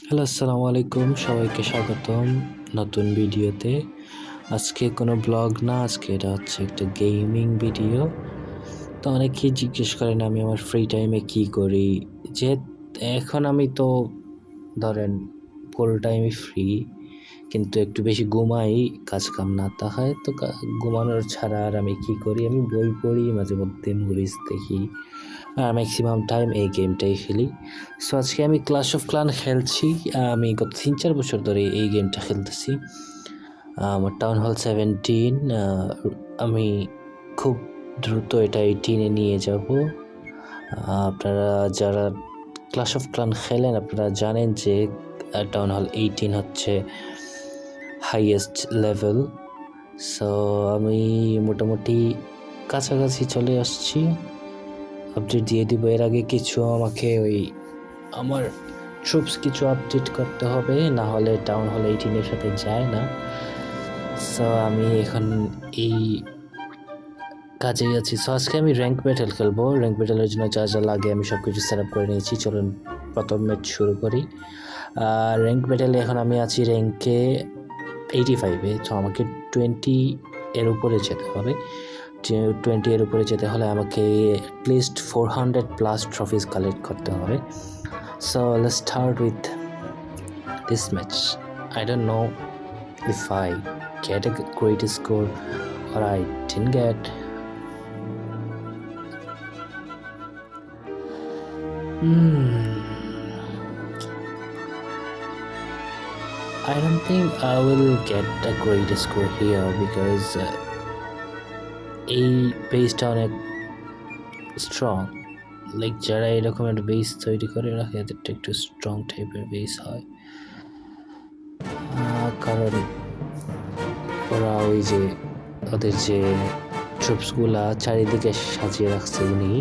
Hello, আসসালামু আলাইকুম। সবাইকে স্বাগতম নতুন ভিডিওতে। আজকে কোনো ব্লগ না, আজকে এটা হচ্ছে একটা গেমিং ভিডিও। তো অনেকেই জিজ্ঞেস করেন আমি আমার ফ্রি টাইমে কী করি। যে এখন আমি তো ধরেন পুরো টাইমই ফ্রি, কিন্তু একটু বেশি ঘুমাই, কাজ কাম না তা হয় তো ঘুমানোর ছাড়া আর আমি কী করি, আমি বই পড়ি, মাঝে মধ্যে মুভিজ দেখি, আর ম্যাক্সিমাম টাইম এই গেমটাই খেলি। সো আজকে আমি ক্ল্যাশ অফ ক্লান খেলছি। আমি গত 3-4 বছর ধরে এই গেমটা খেলতেছি। আমার টাউন হল 17, আমি খুব দ্রুত এটা 18-এ নিয়ে যাব। আপনারা যারা ক্ল্যাশ অফ ক্লান খেলেন আপনারা জানেন যে টাউন হল 18 হচ্ছে হাইয়েস্ট লেভেল। সো আমি মোটামুটি কাছাকাছি চলে আসছি। আপডেট দিয়ে দিব। এর আগে কিছু আমাকে আমার ট্রুপস কিছু আপডেট করতে হবে, না হলে টাউন হল 18-এর সাথে যায় না। সো আমি এখন এই কাজেই আছি। সো আজকে আমি র্যাঙ্ক ব্যাটেল খেলবো। র্যাঙ্ক ব্যাটেলের জন্য যা যা লাগে আমি সব কিছু সেট আপ করে নিয়েছি। চলুন প্রথম ম্যাচ শুরু করি। র্যাঙ্ক ব্যাটেলে এখন আমি আছি র্যাঙ্কে 85-এ। তো আমাকে 20 এর উপরে যেতে হবে। 20 এর উপরে যেতে হলে আমাকে অ্যাটলিস্ট 400+ ট্রফিজ কালেক্ট করতে হবে। So let's start with this match. I don't know if I get a great score or I didn't get. I don't think I will get a great score here because এই বেসটা অনেক strong. Like যারা এরকম একটা base তৈরি করে রাখে এদেরটা একটু স্ট্রং টাইপের বেস হয়, কারণ ওরা ওই যে ওদের যে ট্রুপসগুলা চারিদিকে সাজিয়ে রাখছে উনি,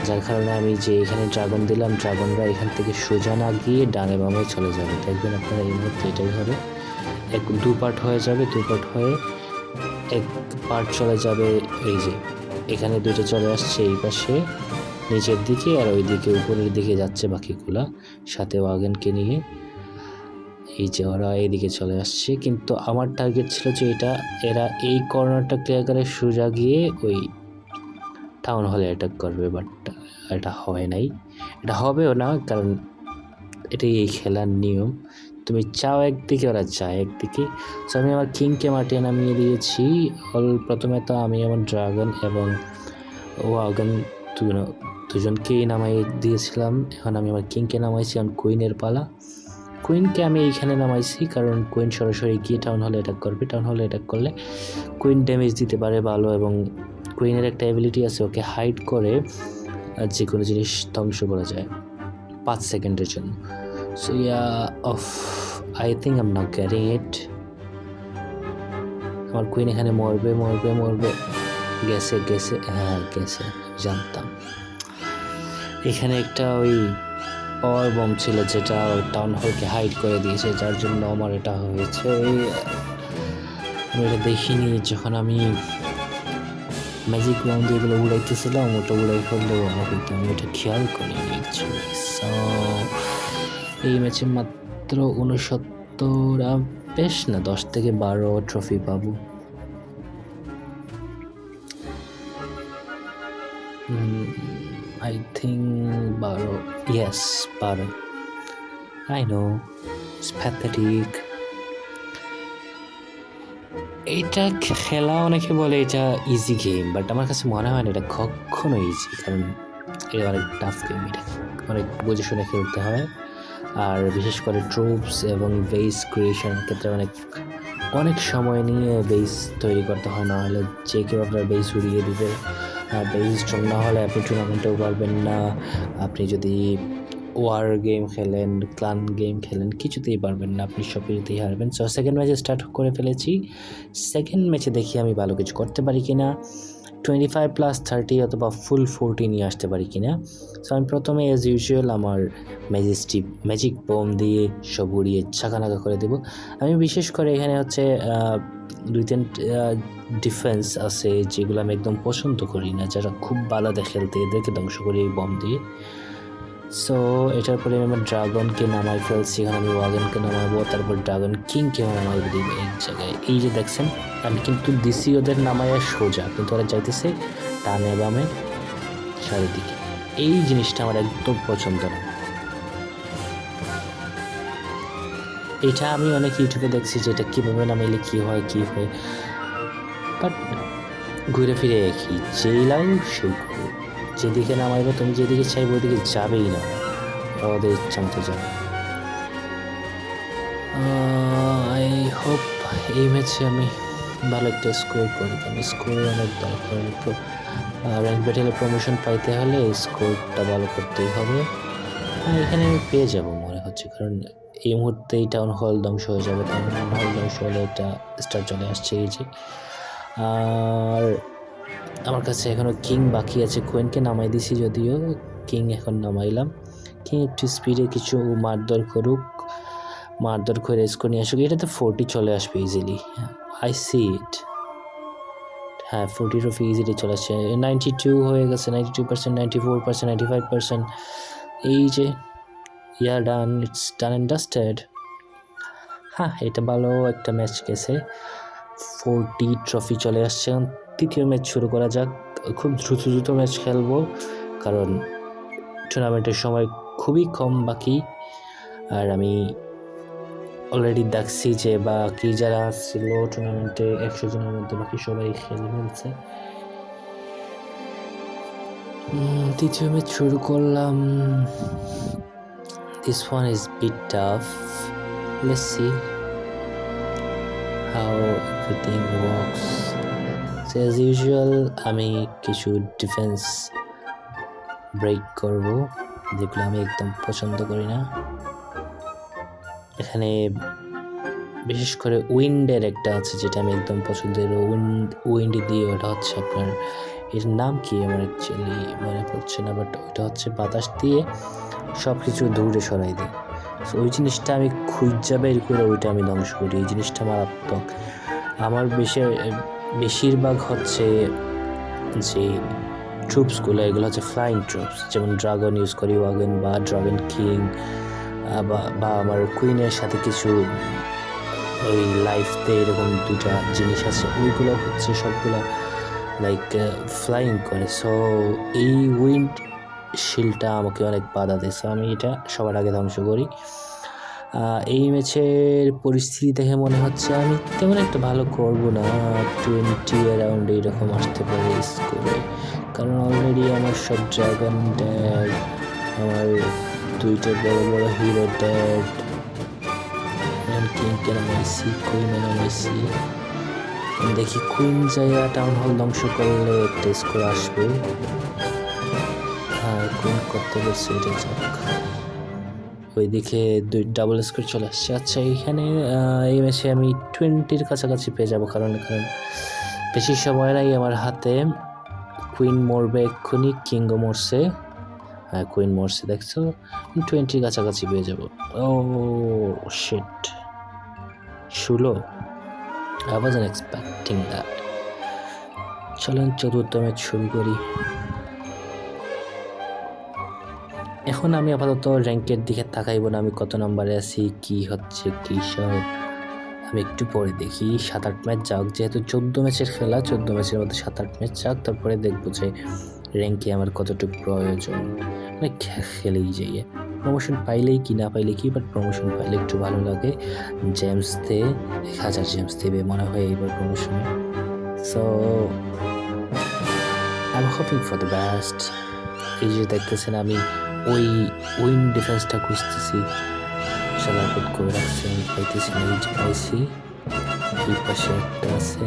যার কারণে আমি যে এখানে ড্রাগন দিলাম, ড্রাগনরা এখান থেকে সোজা না গিয়ে ডানে বামে চলে যাবে। দেখবেন আপনারা এই মুহূর্তে এটাই হবে, দু পার্ট হয়ে যাবে, দু পার্ট হয়ে এক পার্ট চলে যাবে। এই যে এখানে দুটো চলে আসছে এই পাশে নিচের দিকে, আর ওই দিকে উপরের দিকে যাচ্ছে বাকিগুলা সাথে ওয়াগনকে নিয়ে। এই যে ওরা এইদিকে চলে আসছে, কিন্তু আমার টার্গেট ছিল যে এরা এই কর্নারটা ক্লিয়ার করে সোজা গিয়ে ওই টাউন হলে অ্যাটাক করবে, বাট এটা হয় নাই, এটা হবেও না, কারণ এটাই এই খেলার নিয়ম। তুমি চাও একদিকে, ওরা চায় একদিকে। সো আমি আমার কিংকে মাটিয়ে নামিয়ে দিয়েছি। প্রথমে তো আমি আমার ড্রাগন এবং ওয়াগন দুজনকেই নামাই দিয়েছিলাম। এখন আমি আমার কিংকে নামাইছি, এখন কুইনের পালা। কুইনকে আমি এইখানে নামাইছি কারণ কুইন সরাসরি গিয়ে টাউন হলে অ্যাটাক করবে। টাউন হলে অ্যাটাক করলে কুইন ড্যামেজ দিতে পারে ভালো, এবং কুইনের একটা অ্যাবিলিটি আছে, ওকে হাইড করে যে কোনো জিনিস ধ্বংস করা যায় 5 সেকেন্ডের জন্য। So I think I am not getting ইট। আমার কুইন এখানে মরবে। গেছে, হ্যাঁ গেছে, জানতাম। এখানে একটা ওই পাওয়ার বম ছিল যেটা টাউন হলকে হাইড করে দিয়েছে, যার জন্য আমার এটা হয়েছে। আমি এটা দেখিনি, যখন আমি ম্যাজিক বম দিয়ে এগুলো উড়াইতেছিলাম, ওটা উড়াই ফেললেও আমাকে আমি এটা খেয়াল করিনি অ্যাকচুয়ালি। সো এই ম্যাচে মাত্র 69 বেশ না 10 থেকে 12 ট্রফি পাবো। I think 12, yes 12. I know it's pathetic. এটা খেলা অনেকে বলে এটা ইজি গেম, বাট আমার কাছে মনে হয় না এটা কখনো ইজি, কারণ এটা অনেক টাফ গেম। এটা অনেক বুঝে শুনে খেলতে হয়, আর বিশেষ করে ট্রুপস এবং বেস ক্রিয়েশনের ক্ষেত্রে অনেক সময় নিয়ে বেস তৈরি করতে হয়, না হলে যে কেউ আপনার বেস উড়িয়ে দিবে। বেস স্ট্রং না হলে আপনি টুর্নামেন্টেও পারবেন না। আপনি যদি ওয়ার গেম খেলেন, ক্লান গেম খেলেন, কিছুতেই পারবেন না, আপনি সব কিছুতেই হারবেন। সো সেকেন্ড ম্যাচে স্টার্ট করে ফেলেছি। সেকেন্ড ম্যাচে দেখি আমি ভালো কিছু করতে পারি কিনা, 25+30 অথবা ফুল 40 নিয়ে আসতে পারি কিনা। সো আমি প্রথমে অ্যাজ ইউজুয়াল আমার ম্যাজিক বোম দিয়ে সব উড়িয়ে ছাকানাকা করে দেব। আমি বিশেষ করে এখানে হচ্ছে 2-3 ডিফেন্স আছে যেগুলো আমি একদম পছন্দ করি না, যারা খুব ভালো খেলতে, এদেরকে ধ্বংস করি এই বম দিয়ে। সো এটার পরে আমি আমার ড্রাগনকে নামাই ফেলছি, এখানে আমি ওয়াগনকে নামাবো, তারপর ড্রাগন কিংকে নামাই দিব এক জায়গায়। এই যে দেখছেন আমি কিন্তু দিছি ওদের নামাইয়া সোজা, কিন্তু ওরা যাইতেছে ডানে বামে চারিদিকে। এই জিনিসটা আমার একদম পছন্দ না। এটা আমি অনেক ইউটিউবে দেখছি যে এটা কীভাবে নামাইলে কী হয়, বাট ঘুরে ফিরে একই, যেই লাউ সেই করো, যেদিকে নামাইবো তুমি যেদিকে চাইবো ওদিকে যাবেই না, ওদের ইচ্ছা মতো যাবে। আই হোপ এই ম্যাচে আমি ভালো একটা স্কোর করি, কারণ স্কোর অনেক দরকার। র্যাঙ্ক ব্যাটেলে প্রমোশন পাইতে হলে স্কোরটা ভালো করতেই হবে। এখানে আমি পেয়ে যাব মনে হচ্ছে, কারণ এই মুহূর্তেই টাউন হল ধ্বংস হয়ে যাবে। টাউন হল ধ্বংস হলে একটা স্টার চলে আসছে এই যে। আর আমার কাছে এখনও কিং বাকি আছে, কুইনকে নামাই দিছি যদিও, কিং এখন নামাইলাম। কিং একটু স্পিডে কিছু মারধর করুক, মারধর করে স্কোর নিয়ে আসুক। এটাতে 40 চলে আসবে ইজিলি, আই সি ইট। হ্যাঁ 40 অফ ইজিলি চলে আসছে, 92 হয়ে গেছে, 92%, 94%, 95%। এই যে ডান, ইটস ডান অ্যান্ড ডাস্টেড। হ্যাঁ এটা ভালো একটা ম্যাচ গেছে, 40 ট্রফি চলে আসছে। তৃতীয় ম্যাচ শুরু করা যাক। খুব দ্রুত ম্যাচ খেলবো, কারণ টুর্নামেন্টের সময় খুবই কম বাকি। আর আমি অলরেডি দেখছি যে বাকি যারা ছিল টুর্নামেন্টে 100 জনের মধ্যে বাকি সবাই খেলে ফেলছে। তৃতীয় ম্যাচ শুরু করলাম। This one is bit tough. Let's see how everything works. So as usual আমি কিছু ডিফেন্স ব্রেক করব, যেগুলো আমি একদম পছন্দ করি না। এখানে বিশেষ করে উইন্ডের একটা আছে যেটা আমি একদম পছন্দের, উইন্ড দিয়ে, ওটা হচ্ছে আপনার, এর নাম কি আমার অ্যাকচুয়ালি মনে পড়ছে না, বাট ওটা হচ্ছে বাতাস দিয়ে সব কিছু দূরে সরাই দেয়। সো ওই জিনিসটা আমি খুঁজে বের করে ওইটা আমি ধ্বংস করি। এই জিনিসটা মারাত্মক। আমার বেশিরভাগ হচ্ছে যে ট্রুপসগুলো, এগুলো হচ্ছে ফ্লাইং ট্রুপস, যেমন ড্রাগন ইউজ করি, ওয়াগন বা ড্রাগন কিং, বা আমার কুইনের সাথে কিছু ওই লাইফতে এরকম দুটা জিনিস আছে, ওইগুলো হচ্ছে সবগুলো লাইক ফ্লাইং করে। সো এই উইন্ড শিলটা আমাকে অনেক বাধা দেয়, সো আমি এটা সবার আগে ধ্বংস করি। এই ম্যাচের পরিস্থিতি দেখে মনে হচ্ছে আমি তেমন একটা ভালো করব না, 20 অ্যারাউন্ড এইরকম আসতে পারে স্কোরে, কারণ অলরেডি আমার সব ড্রাগন ড্যাড, আমার দুইটা বড় হিরো ড্যাড, কিংকে নামাইছি, কুইনে নামাইছি। দেখি কুইন জায়গা টাউন হল ধ্বংস করলে একটা স্কোর আসবে। আর কুইন করতে গেছে, এটা যাক, ওইদিকে ডাবল স্কোর চলে আসছে। আচ্ছা এখানে এই ম্যাচে আমি 20-র কাছাকাছি পেয়ে যাবো, কারণ বেশি সময় নাই আমার হাতে। কুইন মরবে এক্ষুনি, কিংও মরছে। হ্যাঁ কুইন মরছে, দেখছো, 20-র কাছাকাছি পেয়ে যাবো। ও sheet, 16, I wasn't expecting that. চলেন চতুর্থ ম্যাচ শুরু করি। এখন আমি আপাতত র্যাঙ্কের দিকে তাকাইব না, আমি কত নম্বরে আছি, কি হচ্ছে কি সব আমি একটু পরে দেখি। 7-8 ম্যাচ যাক, যেহেতু 14 ম্যাচের খেলা, 14 ম্যাচের মধ্যে 7-8 ম্যাচ যাক, তারপরে দেখবো যে র্যাঙ্কে আমার কতটুকু প্রয়োজন। মানে খেলেই যাই, প্রমোশন পাইলেই কি না পাইলে কি, বাট প্রমোশন পাইলে একটু ভালো লাগে। জেমস দে 1000 জেমস দেবে মনে হয় এইবার প্রমোশনে। So I am hoping for the best. এই যে দেখতেছেন আমি ওই উইন ডিফেন্সটা খুঁজতেছি, সাদা কোট করে রাখছি, আমি পাইতেছি না। এই যে পাইছি, এই পাশে একটা আছে,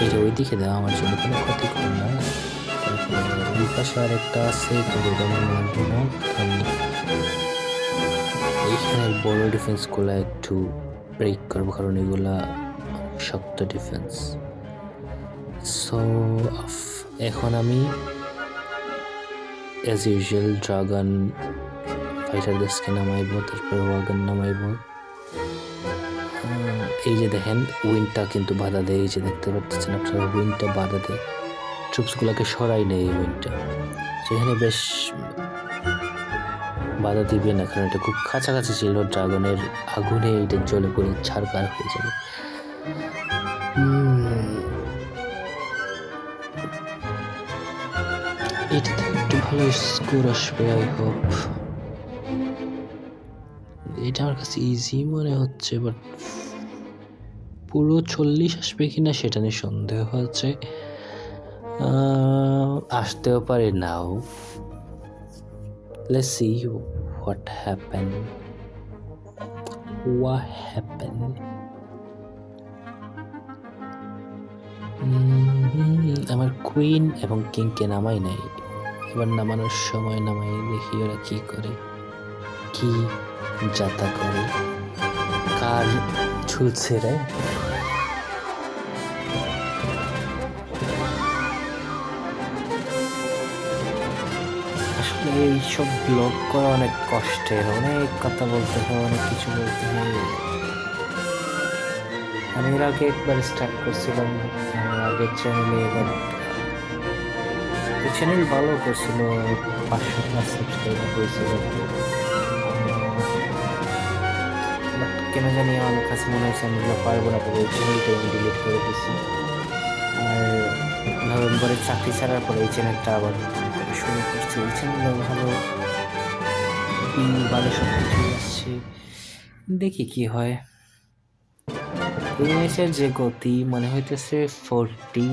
এটা ওই দিকে দেওয়া আমার জন্য কোনো ক্ষতি করে না। তারপরে ওই পাশে আর একটা আছে, কিন্তু আমি মারবো না, কারণ এইখানে বড় ডিফেন্সগুলো একটু ব্রেক করবো, কারণ এগুলা শক্ত ডিফেন্স। সো এখন আমি অ্যাজ ইউজুয়াল ড্রাগন ফাইটারদেরকে নামাইব, তারপরে ওয়াগন নামাইব। এই যে দেখেন উইন্ডটা কিন্তু বাধা দেয়, এই যে দেখতে পাচ্ছেন আপনারা, উইন্ডটা বাধা দেয়, ট্রুপসগুলোকে সরাই নেয় এই উইন্ডটা। সেখানে বেশ বাধা দিবে না, কারণ এটা খুব কাছাকাছি ছিল। ড্রাগনের আগুনে এটা জ্বলে পড়ে ছারকার হয়ে যাবে। এটাতে একটু ভালো স্কোর আসবে, আই হোপ। এটা আমার কাছে ইজি মনে হচ্ছে, বাট পুরো 40 আসবে কিনা সেটা নিয়ে সন্দেহ হচ্ছে। আসতেও পারে নাও। Let's see what happened. আমার কুইন এবং কিংকে নামাই নাই, এবার নামানোর সময় নামাই, দেখি ওরা কি করে, কি যাতা করে, কার ছুটছে রে। আসলে এইসব ব্লগ করা অনেক কষ্টের, অনেক কথা বলতে হয়, অনেক কিছু বলতে হয়। আমি এর আগে একবার স্টার্ট করছিলাম আগের চ্যানেলে, এবার চ্যানেল ভালো করছিল, 500+ সাবস্ক্রাইবার হয়েছিল। কেন জানি আমার কাছে মনে হচ্ছে আমি এগুলো পারবো না, তবে এই চ্যানেলটা আমি ডিলিট করে দিয়েছি। আর নভেম্বরে চাকরি ছাড়ার পরে এই চ্যানেলটা আবার শুরু করছি। এই চ্যানেলে ভালো ভালো সব কিছু আসছে, দেখি কি হয়। এই ম্যাচের যে গতি মনে হইতেছে 40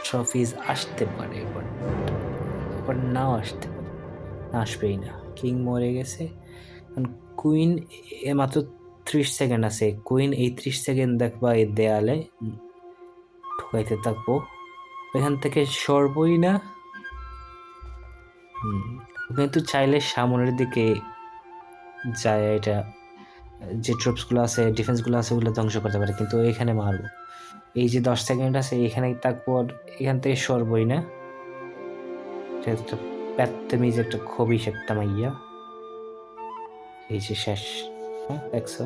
ট্রফিজ আসতে পারে, বাট নাও আসতে পারে, আসবেই না। কিং মরে গেছে, কুইন মাত্র 30 সেকেন্ড আছে। কুইন এই 30 সেকেন্ড দেখবা এই দেয়ালে ঠুকাইতে থাকবো, এখান থেকে সরবই না। কিন্তু চাইলে সামনের দিকে যায়, এটা যে ট্রুপসগুলো আছে, ডিফেন্সগুলো আছে, ওগুলো ধ্বংস করতে পারে, কিন্তু এখানে মারবো। এই যে 10 সেকেন্ড আছে, এখানে থাকবো, এখান থেকে সরবই না। একটা প্যাত্তেমিজ, একটা খবিস একটা মাইয়া। এই যে শেষ, দেখছো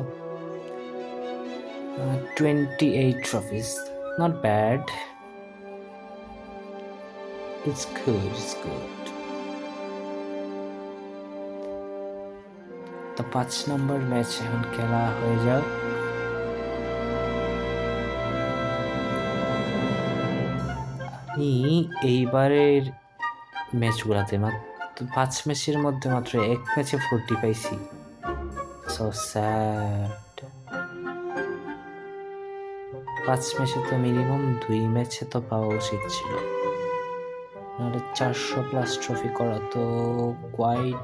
28 trophies, not bad, it's good. তো 5 নম্বর ম্যাচ এখন খেলা হয়ে যাক। আমি এইবারের ম্যাচগুলাতে মাত্র 5 ম্যাচের মধ্যে মাত্র 1 ম্যাচে 40 পাইছি, সো স্যাড। 5 ম্যাচে তো মিনিমাম 2 ম্যাচে তো পাওয়া উচিত ছিল, নাহলে 400+ ট্রফি করা তো কোয়াইট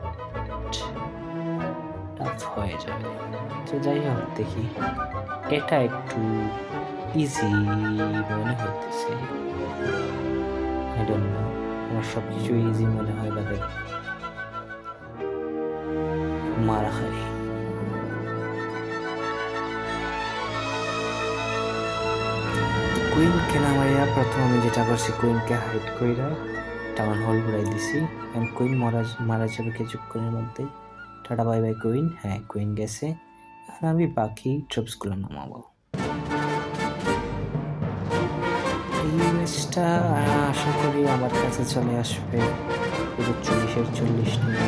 টাফ হয়ে যাবে। তো যাই হোক, দেখি, এটা একটু ইজি মনে হইতেছে, আই ডোন্ট নো, আমার সব কিছু ইজি মনে হয়, বাদে মারা খাই। কুইনকে নামাইয়া প্রথম আমি যেটা করছি, কুইনকে হাইড কইরা টাউন হল ঘুরাই দিছি, কারণ কুইন মারা যাবে কিছুক্ষণের মধ্যেই। Tata bye bye queen. হ্যাঁ, কুইন গেছে, এখন আমি বাকি ট্রুপসগুলো নামাবো। এই ম্যাচটা আশা করি আমার কাছে চলে আসবে পুরো 40 নিয়ে,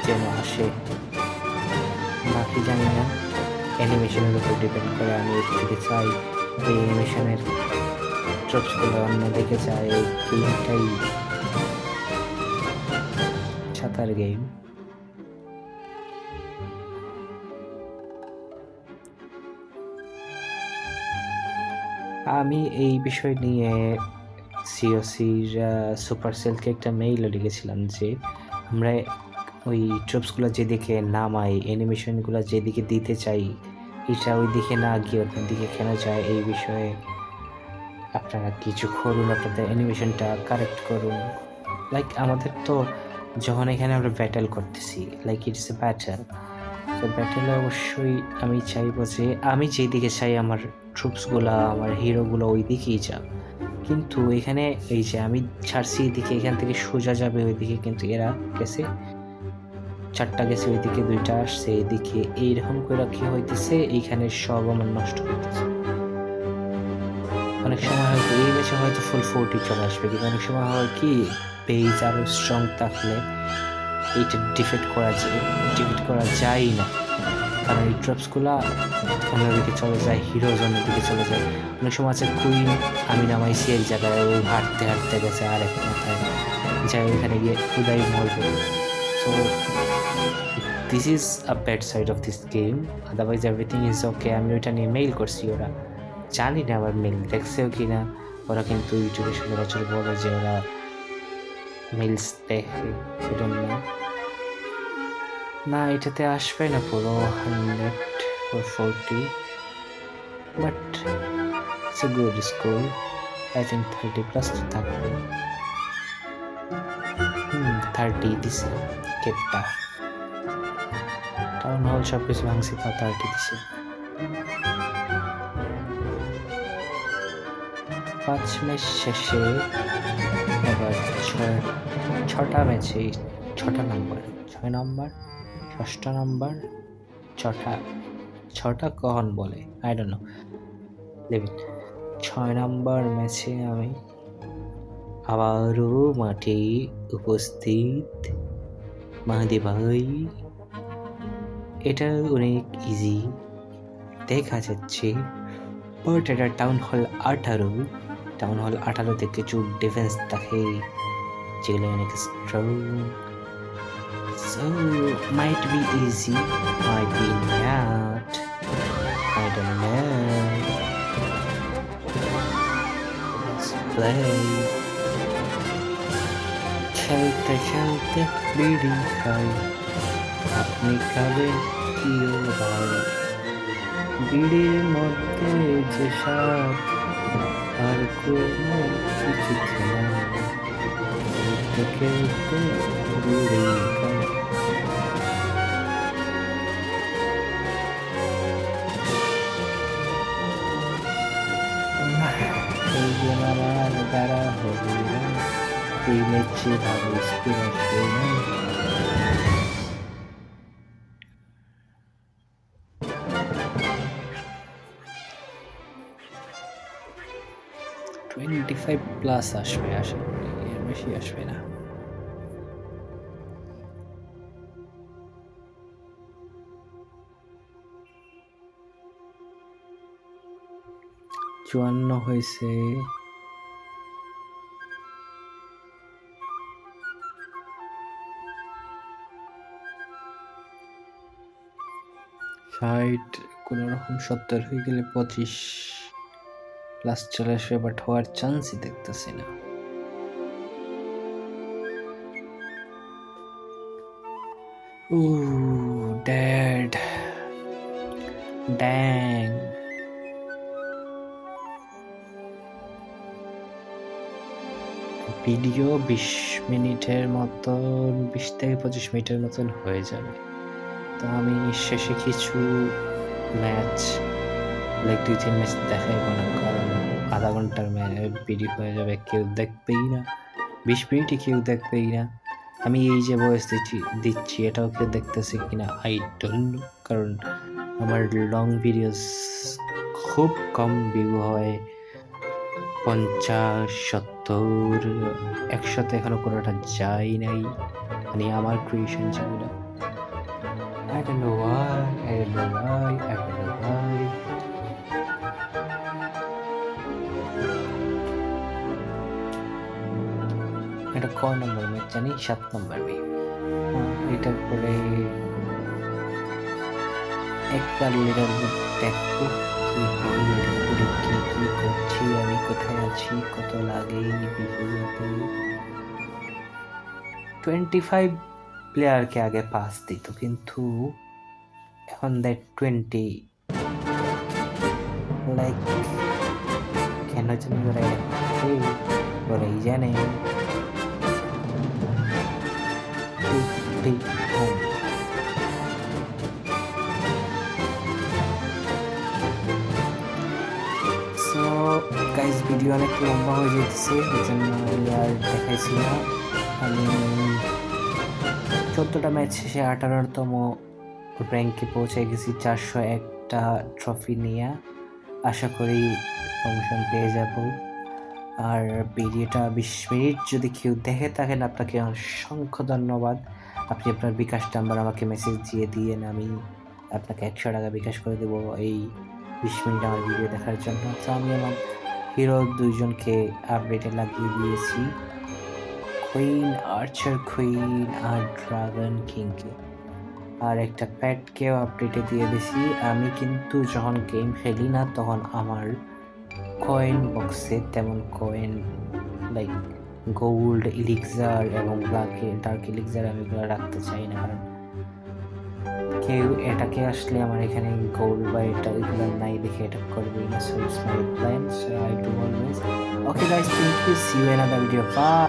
যেন আসে। বাকি জানি না, অ্যানিমেশনের উপর ডিপেন্ড করে। আমি একদিকে চাই এই অ্যানিমেশনের ট্রুপসগুলো, অন্যদিকে চাই এই গেমটাই সাঁতার গেম। আমি এই বিষয় নিয়ে সিওসির সুপারসেলকে একটা মেইলও লিখেছিলাম যে আমরা ওই ট্রুপসগুলো যেদিকে নামাই, অ্যানিমেশনগুলো যেদিকে দিতে চাই, এটা ওই দিকে না গিয়ে ওর দিকে কেন যায়, এই বিষয়ে আপনারা কিছু করুন, আপনাদের অ্যানিমেশনটা কারেক্ট করুন। লাইক আমাদের তো যখন এখানে আমরা ব্যাটেল করতেছি, লাইক ইটস এ ব্যাটেল, তো ব্যাটেলে অবশ্যই আমি চাইবো যে আমি যেদিকে চাই আমার ট্রুপসগুলো, আমার হিরোগুলো ওই দিকেই যাক। কিন্তু এখানে এই যে আমি ছাড়ছি এদিকে, এখান থেকে সোজা যাবে ওইদিকে, কিন্তু এরা গেছে 4টা গেছে ওইদিকে, 2টা আসছে এইদিকে, এইরকম করে কি হইতেছে, এইখানে সব আমার নষ্ট হইতেছে। অনেক সময় হয়তো এই ম্যাচে হয়তো ফুল 40 চলে আসবে, কিন্তু অনেক সময় হয় কি বেজ আরও স্ট্রং থাকলে এইটা ডিফিট করা যায় না, কারণ এই ট্রপসগুলো অন্যদিকে চলে যায়, হিরো জোনের দিকে চলে যায়। অনেক সময় আছে কুইন আমি নামাইছি এক জায়গায়, ও হাঁটতে হাঁটতে গেছে আর এক মাথায়, যাই ওখানে গিয়ে খুদাই মরবে। So this is a bad side of this game, otherwise everything is okay. আমি ওইটা নিয়ে মেইল করছি, ওরা জানি না আবার মেইল দেখছেও কি না, ওরা কিন্তু ইউটিউবে সচরাচর বলে যে ওরা মেইলস দেখে, এজন্য না এটাতে আসবে না পুরো 140, but it's a good score. I think 30+ তো থাকবে। 30 দিছে কেপটা, টাউন হল সব কিছু ভাঙছি, তা 30 দিছে। 5 ম্যাচ শেষে এবার 6টা ম্যাচে 6টা নাম্বার, 6 নাম্বার 6টা নাম্বার 6টা কখন বলে আই ডোন্ট নো, 6 নাম্বার ম্যাচে আমি আবারও মাঠে উপস্থিত। মাহাদি ভাই, এটা অনেক ইজি দেখা যাচ্ছে, বাট এটা টাউন হল 18তে কিছু ডিফেন্স থাকে যেগুলো অনেক strong. So might be easy, might be not, I don't know. Let's play. খেলতে খেলতে বিড়ি খাই, আপনি খাবেন প্রিয় ভাই, বিড়ির মধ্যে যে স্বাদ আর কোনো কিছুতে না, খেলতে খেলতে বিড়ি খাই। এই যে আমার দ্বারা হবে না, এই ম্যাচে ভালো স্পিন আসবে না। $25+ আসবে আশা করি, এর বেশি আসবে না। $54 হয়েছে। কোনো রকম 70 হয়ে গেলে 25+ চলে আসবে, বাট হওয়ার চান্সই দেখতেছি না। ড্যাড ড্যাং, ভিডিও 20 মিনিটের মতন, 20 থেকে 25 মিনিটের মতন হয়ে যাবে। তো আমি শেষে কিছু ম্যাচ, লাইক 2-3 ম্যাচ দেখাইবো না, কারণ আধা ঘন্টার ভিডিও হয়ে যাবে, কেউ দেখবেই না। 20 মিনিটে কেউ দেখবেই না। আমি এই যে ভয়েস দিচ্ছি এটাও কেউ দেখতেছে কিনা আই ডোন্ট নো, কারণ আমার লং ভিডিওস খুব কম ভিউ হয়, 50, 70, 100তে এখনো কোনোটা যায় নাই, মানে আমার ক্রিয়েশন যেগুলো। I don't know why. এটা কয় নম্বর ম্যাচ জানি, 7 নম্বর ম্যাচ। এটার পরে একবার লিডার দেখবো কি হয়, লিডার কি করছি, আমি কোথায় আছি, কত লাগে ভিডিওতে। 25 প্লেয়ারকে আগে পাস দিত, কিন্তু এখন দেয় 20, লাইক কেন যেন ওরাই জানে। সো গাইজ, ভিডিও অনেক লম্বা হয়ে যেতেছে, এই জন্য আর দেখাইছি না। আমি 14টা ম্যাচ শেষে 18তম র্যাঙ্কে পৌঁছে গেছি, 401টা ট্রফি নিয়ে। আশা করি প্রমোশন পেয়ে যাব। আর ভিডিওটা 20 মিনিট যদি কেউ দেখে থাকেন আপনাকে অসংখ্য ধন্যবাদ। আপনি আপনার বিকাশ নাম্বার আমাকে মেসেজ দিয়ে আমি আপনাকে 100 টাকা বিকাশ করে দেবো এই 20 মিনিট আমার ভিডিও দেখার জন্য। তো আমি আমার হিরো 2 জনকে আপডেটে লাগিয়ে দিয়েছি, কুইন, আর্চার কুইন আর ড্রাগন কিংকে, আর একটা প্যাটকেও আপডেটে দিয়ে দিয়েছি। আমি কিন্তু যখন গেম খেলি না তখন আমার কয়েন বক্সে তেমন কয়েন লাইক গোল্ড ইলিক্সার এবং ডার্ক ইলিক্সার আমি এগুলো রাখতে চাই না, কারণ কেউ এটাকে আসলে আমার এখানে গোল্ড বা এগুলো নাই দেখে এটা করবে না। So it's my plan, so I do always. Okay guys, thank you, see you in other video, by.